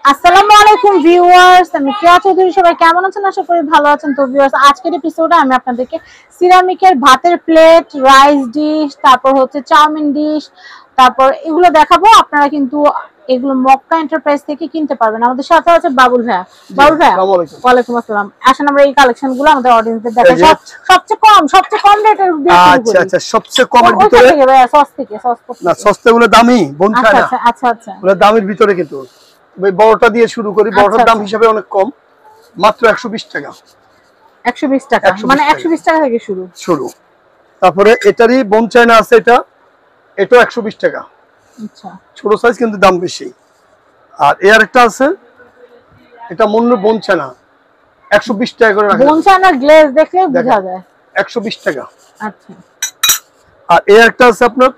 আসসালামু আলাইকুম ভিউয়ার্স, আমি কেয়া চৌধুরী। সবাই কেমন আছেন? আশা করি ভালো আছেন। তো ভিউয়ার্স, আজকের এপিসোডে আমি আপনাদেরকে সিরামিকের ভাতের প্লেট, রাইস ডিশ, তারপর হচ্ছে চাউমিন ডিশ, তারপর এগুলো দেখাবো। আপনারা কিন্তু এগুলো মক্কা এন্টারপ্রাইজ থেকে কিনতে পারবেন। আমাদের সাথে আছে বাবুল ভাইয়া। বাবুল ভাইয়া, ওয়ালাইকুম আসসালাম। আসেন আমরা এই কালেকশন গুলো আমাদের অডিয়েন্সদের দেখাই। সবচেয়ে কম রেটের দিয়ে শুরু করি। আচ্ছা, সবচেয়ে কমের ভিতরে না, সস্তাগুলো দামি বোন খায় না। আচ্ছা, ওগুলো দামের ভিতরে কিন্তু বড়টা দিয়ে শুরু করি। বড়টার দাম হিসাবে অনেক কম, মাত্র 120 টাকা। 120 টাকা, মানে 120 টাকা থেকে শুরু। তারপরে এটারই বোন চায়না আছে, এটাও 120 টাকা। আচ্ছা, ছোট সাইজ কিন্তু দাম বেশি। আর এর একটা আছে, এটা মন্নু বোন চায়না, 120 টাকা করে রাখা। বোন চায়না গ্লেজ দেখলে বোঝা যায় 120 টাকা। আচ্ছা, আর এর একটা আছে আপনার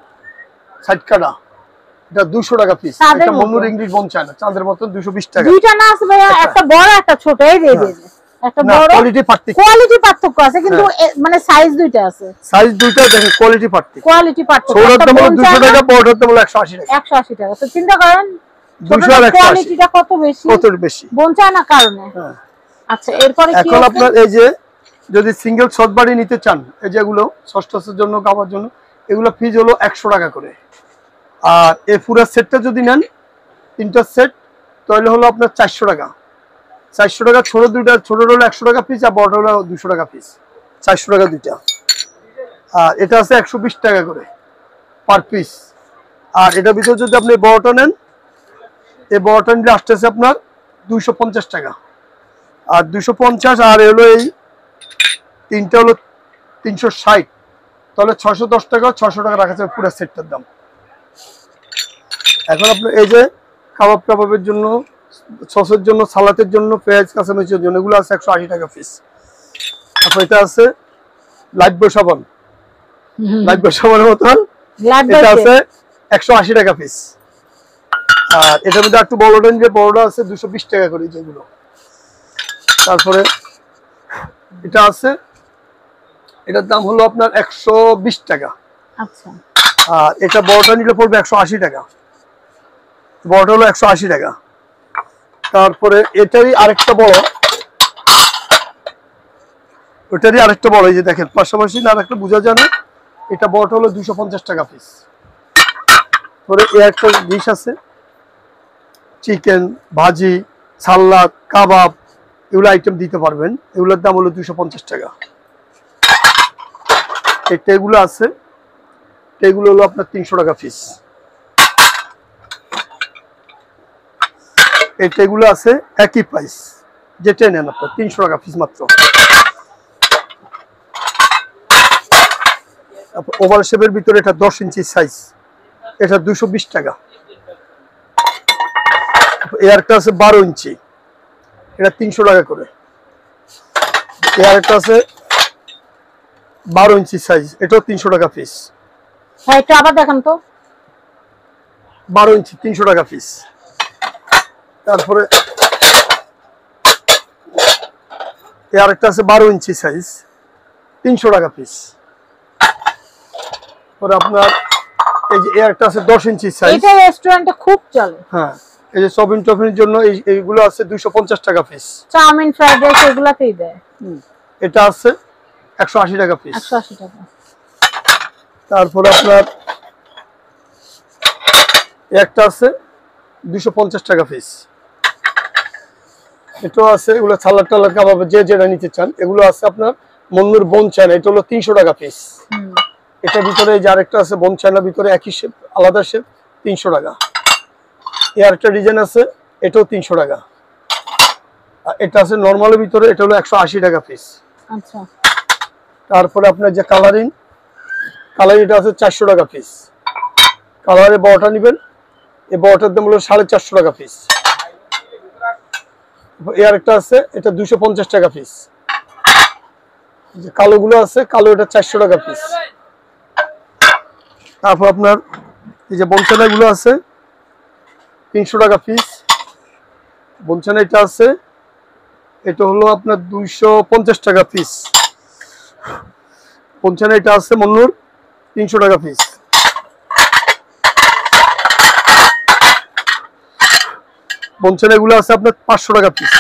সাইড কাটা, এটা 200 টাকা পিস। এটা মন্নুর ইংলিশ বোন চায়না, চাঁদের মতন 220 টাকা। দুইটা না আছে ভাইয়া, একটা বড় একটা ছোট। এই যে একটা বড়, কোয়ালিটি পার্থক্য আছে কিন্তু মানে সাইজ দুইটা আছে। সাইজ দুইটা দেখেন, কোয়ালিটি পার্থক্য। ছোটটার দাম 200 টাকা, বড়টার দাম 180 টাকা। 180 টাকা। তো চিন্তা করেন 200 আর 180 কোয়ালিটিটা কত বেশি বোন চায়না কারণে। আচ্ছা, এরপরে কি এখন আপনার এই যে যদি সিঙ্গেল শর্ট বাড়ি নিতে চান, এই যেগুলো ষষ্ঠের জন্য, খাবার জন্য, এগুলো ফিজ হলো 100 টাকা করে। আর এই পুরো সেটটা যদি নেন, তিনটা সেট, তাহলে হলো আপনার 400 টাকা। 400 টাকা। ছোট দুইটা, ছোট হলো 100 টাকা পিস, আর বড় হলো 200 টাকা পিস। 400 টাকা দুইটা। আর এটা আছে 120 টাকা করে পার পিস। আর এটার ভিতরে যদি আপনি বড়টা নেন, এই বড়টা নিলে আসতেছে আপনার 250 টাকা। আর 250, আর হলো এই তিনটা হলো 360, তাহলে 610 টাকা। 600 টাকা রাখা যাবে পুরো সেটটার দাম। এখন আপনার এই যে কাবাবের জন্য, সসের জন্য, সালাতের জন্য, পেঁয়াজ কাঁচামরিচের জন্য, এগুলো আছে 180 টাকা পিস। তারপর এটা আছে লাইফবয় সাবানের মতন, এটা আছে 180 টাকা পিস। আর এটার মধ্যে একটু বড়টা নিলে, বড়টা আছে 220 টাকা করে যেগুলো। তারপরে এটা আছে, এটার দাম হলো আপনার 120 টাকা। আচ্ছা, আর এটা বড়টা নিলে পড়বে 180 টাকা। বড়টা হলো 180 টাকা। তারপরে এটারই আরেকটা বড়, ওটারই আরেকটা বড়, এই যে দেখেন পাশাপাশি না, আরেকটা বোঝা যায় না। এটা বড়টা হলো 250 টাকা পিস। পরে এই একটা ডিশ আছে, চিকেন, ভাজি, সালাদ, কাবাব, এগুলো আইটেম দিতে পারবেন। এগুলোর দাম হলো 250 টাকা। এই ট্রেগুলো আছে, ট্রেগুলো হলো আপনার 300 টাকা পিস। এই ট্রেগুলো আছে একই প্রাইস, যেটা নেন আপনার 300 টাকা পিস মাত্র। ওভার শেপের ভিতরে এটা 10 ইঞ্চি সাইজ, এটা 220 টাকা। এয়ারটা আছে 12 ইঞ্চি, এটা 300 টাকা করে। এয়ারটা আছে 12 ইঞ্চি সাইজ, এটাও 300 টাকা পিস। হ্যাঁ, এটা আবার দেখেন তো, 12 ইঞ্চি 300 টাকা পিস। তারপরে এয়ারটা আছে 12 ইঞ্চি সাইজ, 300 টাকা পিস। পরে আপনার এই যে এয়ারটা আছে 10 ইঞ্চি সাইজ, এটা রেস্টুরেন্টে খুব চলে। হ্যাঁ, এই যে সবিন টফিনের জন্য এইগুলো আছে 250 টাকা পিস। চাউমিন, ফ্রাইড রাইস এগুলাতেই দেয়। এটা আছে 180 টাকা পিস। 180 টাকা। তারপরে আপনার একটা আছে 250 টাকা পিস। এটাও আছে, এগুলো সালাদ টালাদ কাবাব যে যেটা নিতে চান, এগুলো আছে আপনার মন্নুর বোন চায়না, এটা হলো 300 টাকা পিস। এটার ভিতরে যে আরেকটা আছে বোন চায়না, ভিতরে একই শেপ, আলাদা শেপ, 300 টাকা। এর একটা ডিজাইন আছে, এটাও 300 টাকা। আর এটা আছে নর্মালের ভিতরে, এটা হলো 180 টাকা পিস। আচ্ছা, তারপরে আপনার যে কালারিং এটা আছে 400 টাকা পিস। কালারের বড়টা নেবেন, এই বড়টার দাম হলো 450 টাকা পিস। এর একটা আছে, এটা 250 টাকা পিস। যে কালোগুলো আছে, কালো এটা 400 টাকা পিস। তারপর আপনার এই যে বনচানা গুলো আছে 300 টাকা পিস। বনচানা এটা আছে, এটা হলো আপনার 250 টাকা পিস। বনচানা এটা আছে মন্নুর 300 টাকা পিস। বনচানা এগুলো আছে আপনার 500 টাকা পিস।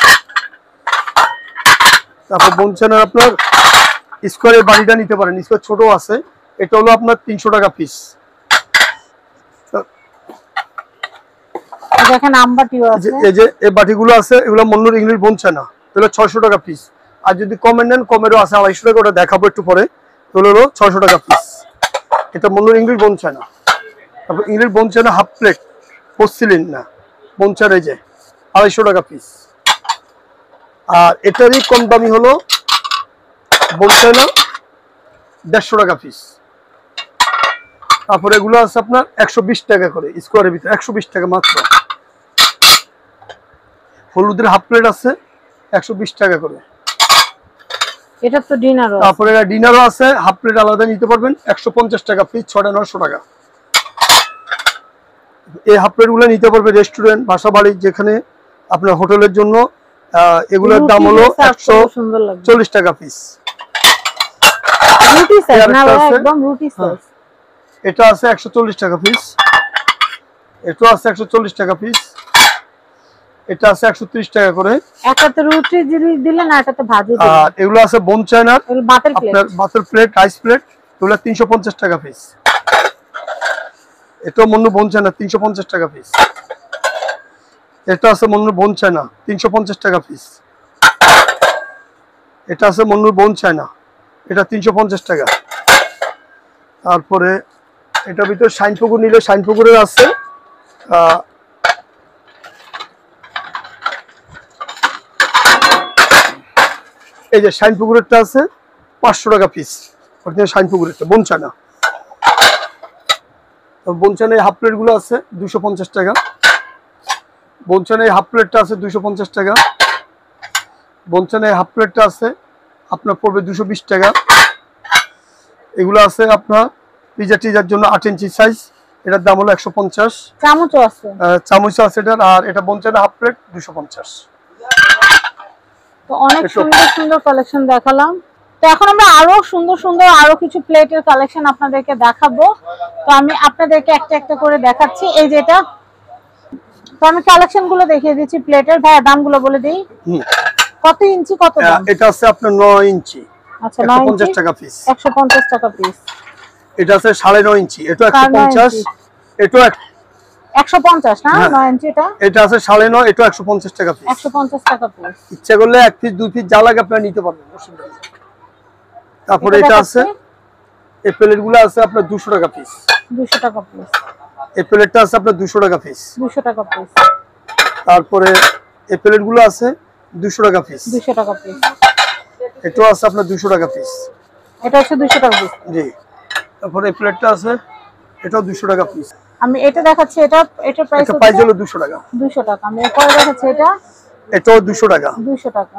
তারপর বনচানা আপনার স্কোয়ারের বাড়িটা নিতে পারেন, স্কোয়ার ছোট আছে, এটা হলো আপনার 300 টাকা পিস। দেখেন আমবাটিও আছে, এই যে এই বাটিগুলো আছে, এগুলো মন্নুর ইংলিশ বনচানা, এগুলো 600 টাকা পিস। আর যদি কমের নেন, কমেরও আছে 250 টাকা, ওটা দেখাবো একটু পরে। এগুলো হলো 600 টাকা পিস। এটা মন্নুর ইংলিশ বনচানা। তারপর ইংলিশ বনচানা হাফ প্লেট, পসিলিন না বনচানা, এই যে 250 টাকা পিস। আর এটারই কম দামি হলো বনচানা 150 টাকা পিস। তারপরে এগুলো আছে আপনার 120 টাকা করে স্কোয়ারের ভিতরে, 120 টাকা মাত্র। হলুদের হাফ প্লেট আছে 120 টাকা করে। এটা তো ডিনারও। তারপরে ডিনারও আছে, হাফ প্লেট আলাদা নিতে পারবেন, 150 টাকা পিস, 6টা 900 টাকা। এই হাফ প্লেট গুলো নিতে পারবে রেস্টুরেন্ট, বাসা বাড়ি, যেখানে আপনার হোটেলের জন্য। এগুলোর দাম হলো 140 টাকা পিস। রুটি সাইজ না, একদম রুটি সাইজ। এটা আছে 140 টাকা পিস, এটা আছে 140 টাকা পিস, এটা আছে 130 টাকা করে। একটাতে রুটি দিলেন আর একটাতে ভাজি দিলেন। আর এগুলো আছে বনচানার বাতের প্লেট, আপনার বাতের প্লেট, রাইস প্লেট, এগুলো 350 টাকা পিস। এটা মন্নু বনচানা 350 টাকা পিস। এটা আছে মন্নুর বনচানা 350 টাকা পিস। এটা আছে মন্নুর বনচানা, এটা 350 টাকা। তারপরে এটার ভিতরে শাইনপুকুর নিলে শাইনপুকুরের আছে এই যে শাইনপুকুরেরটা আছে 500 টাকা পিস। শাইনপুকুরেরটা বনচানা। বনচানা হাফ প্লেট গুলো আছে 250 টাকা। বনচানা হাফ প্লেটটা আছে 250 টাকা। বনচানা হাফ প্লেটটা আছে আপনার পড়বে 220 টাকা। এগুলো আছে আপনার পিজা টিজার জন্য 8 ইঞ্চি সাইজ, এটার দাম হলো 150। চামচও আছে, চামচও আছে এটার। আর এটা বনচানা হাফ প্লেট 250। তো অনেক সুন্দর সুন্দর কালেকশন দেখালাম। তো এখন আমরা আরো সুন্দর সুন্দর আরো কিছু প্লেটের কালেকশন আপনাদেরকে দেখাবো। তো আমি আপনাদেরকে একটা একটা করে দেখাচ্ছি। এই যেটা, তো আমি কালেকশন গুলো দেখিয়ে দিচ্ছি প্লেটের। ভাই দামগুলো বলে দেই, কত ইঞ্চি কত দাম? এটা আছে আপনার 9 ইঞ্চি, আচ্ছা 150 টাকা পিস। 150 টাকা পিস। এটা আছে 9.5 ইঞ্চি, এটা 150। এটা 150 না, 9 ইঞ্চি। এটা আছে 9.5, এটা 150 টাকা পিস। 150 টাকা পিস। ইচ্ছা করলে 1 পিস 2 পিস যা লাগে আপনারা নিতে পারবেন, অসুবিধা নেই। তারপরে এটা আছে, এই প্লেটগুলো আছে আপনার 200 টাকা পিস। 200 টাকা পিস। এই প্লেটটা আছে আপনার 200 টাকা পিস। 200 টাকা পিস। তারপরে এই প্লেটগুলো আছে 200 টাকা পিস। 200 টাকা পিস। এটাও আছে আপনার 200 টাকা পিস। এটা হচ্ছে 200 টাকা পিস। জি। তারপরে এই প্লেটটা আছে, এটাও 200 টাকা পিস। আমি এটা দেখাচ্ছি, এটা প্রাইস হলো 200 টাকা। 200 টাকা। আমি পরে দেখাচ্ছি এটাও 200 টাকা। 200 টাকা।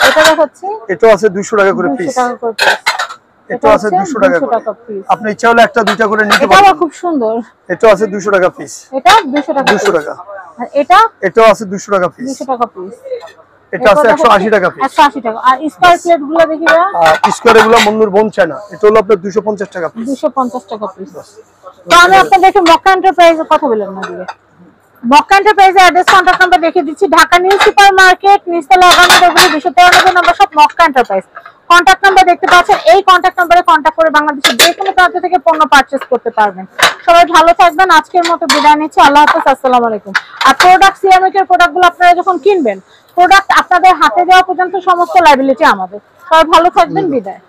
এটা দেখাচ্ছি, এটাও আছে 200 টাকা করে পিস। 200 টাকা করে পিস। এটাও আছে 200 টাকা করে। আপনি ইচ্ছা হলে একটা দুইটা করে নিতে পারবেন। এটা খুব সুন্দর। এটাও আছে 200 টাকা পিস। এটা 200 টাকা। 200 টাকা। আর এটাও আছে 200 টাকা পিস। 200 টাকা পিস। এটা আছে 180 টাকা পিস। 180 টাকা। আর স্কয়ার প্লেটগুলো দেখিবা, স্কয়ার এগুলো মন্নুর বনচানা, এটা হলো আপনার 250 টাকা পিস। 250 টাকা পিস। তো আমি আপনাদেরকে মক্কা এন্টারপ্রাইজের কথা বললাম না দিলে। মক্কা এন্টারপ্রাইজের অ্যাড্রেস, কন্টাক্ট নাম্বার দেখিয়ে দিচ্ছি। ঢাকা নিউ সুপার মার্কেট, নিচতলা 293 নম্বর shop, Mecca enterprise. Contact number দেখতে পাচ্ছেন, এই কন্টাক্ট নাম্বারে কন্টাক্ট করে বাংলাদেশের যে কোনো প্রান্ত থেকে পণ্য পারচেজ করতে পারবেন। সবাই ভালো থাকবেন, আজকের মতো বিদায় নিচ্ছি। আল্লাহ হাফেজ, আসসালামু আলাইকুম। আর প্রোডাক্ট, সিরামিকের প্রোডাক্টগুলো আপনারা যখন কিনবেন, প্রোডাক্ট আপনাদের হাতে দেওয়া পর্যন্ত সমস্ত লায়াবিলিটি আমাদের। সবাই ভালো থাকবেন, বিদায়।